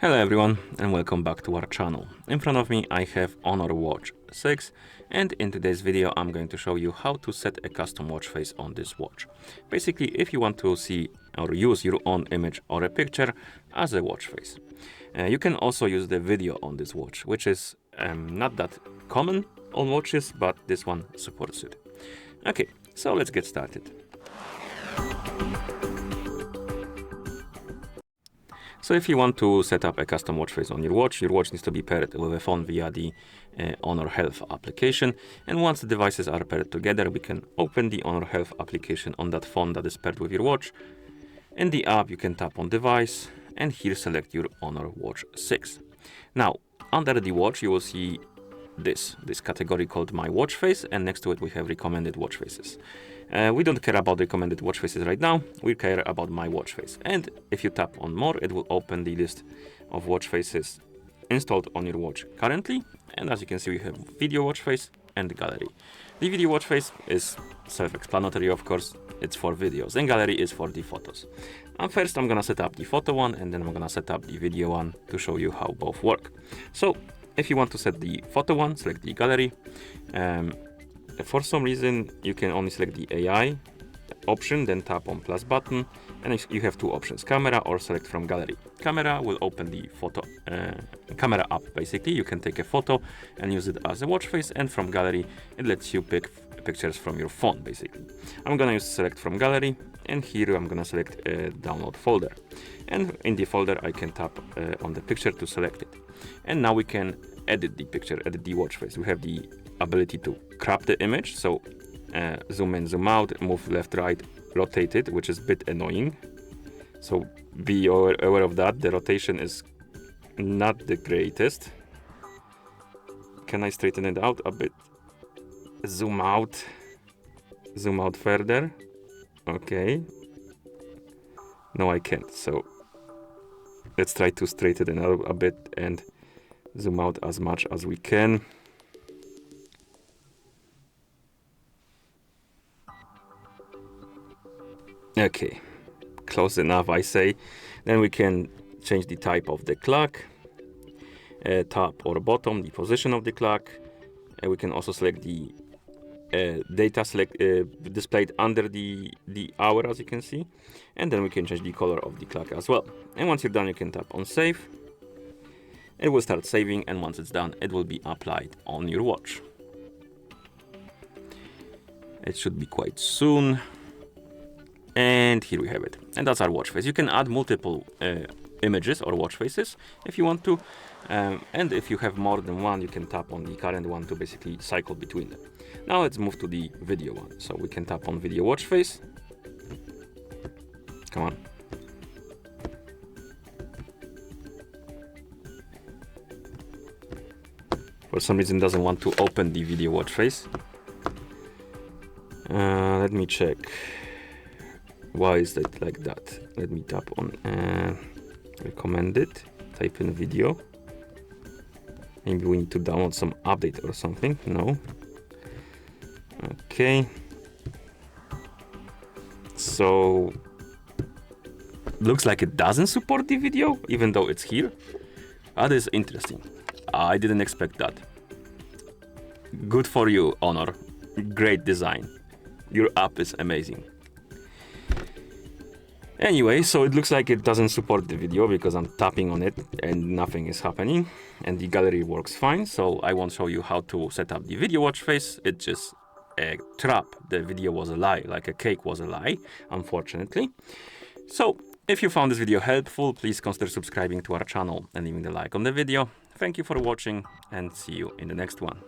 Hello everyone and welcome back to our channel. In front of me I have Honor Watch 6 and in today's video I'm going to show you how to set a custom watch face on this watch. Basically, if you want to see or use your own image or a picture as a watch face. You can also use the video on this watch, which is not that common on watches, but this one supports it. Okay, so let's get started. So if you want to set up a custom watch face on your watch needs to be paired with a phone via the Honor Health application. And once the devices are paired together, we can open the Honor Health application on that phone that is paired with your watch. In the app, you can tap on device and here select your Honor Watch 6. Now, under the watch, you will see this category called My Watch Face, and next to it we have recommended watch faces. We don't care about recommended watch faces right now, we care about My Watch Face. And if you tap on more, it will open the list of watch faces installed on your watch currently. And as you can see, we have video watch face and gallery. The video watch face is self-explanatory, of course, it's for videos, and gallery is for the photos. And first I'm gonna set up the photo one, and then I'm gonna set up the video one to show you how both work. So if you want to set the photo one, select the gallery. For some reason, you can only select the AI option, then tap on plus button, and you have two options, camera or select from gallery. Camera will open the photo camera app. Basically, you can take a photo and use it as a watch face, and from gallery, it lets you pick pictures from your phone, basically. I'm gonna use select from gallery, and here I'm gonna select a download folder. And in the folder, I can tap on the picture to select it. And now we can edit the picture, edit the watch face. We have the ability to crop the image, so zoom in, zoom out, move left, right, rotate it, which is a bit annoying. So be aware of that. The rotation is not the greatest. Can I straighten it out a bit? Zoom out further. Okay. No, I can't. So let's try to straighten it out a bit and zoom out as much as we can. Okay, close enough, I say. Then we can change the type of the clock, top or bottom, the position of the clock. We can also select the data displayed under the hour, as you can see. And then we can change the color of the clock as well. And once you're done, you can tap on save. It will start saving, and once it's done, it will be applied on your watch. It should be quite soon. And here we have it. And that's our watch face. You can add multiple images or watch faces if you want to. And if you have more than one, you can tap on the current one to basically cycle between them. Now let's move to the video one. So we can tap on video watch face. Come on. For some reason, it doesn't want to open the video watch face. Let me check. Why is that like that? Let me tap on recommended, type in video. Maybe we need to download some update or something. No. Okay. So looks like it doesn't support the video, even though it's here. That is interesting. I didn't expect that. Good for you, Honor. Great design. Your app is amazing. Anyway, so it looks like it doesn't support the video because I'm tapping on it and nothing is happening, and the gallery works fine. So I won't show you how to set up the video watch face. It's just a trap. The video was a lie, like a cake was a lie, unfortunately. So if you found this video helpful, please consider subscribing to our channel and leaving a like on the video. Thank you for watching, and see you in the next one.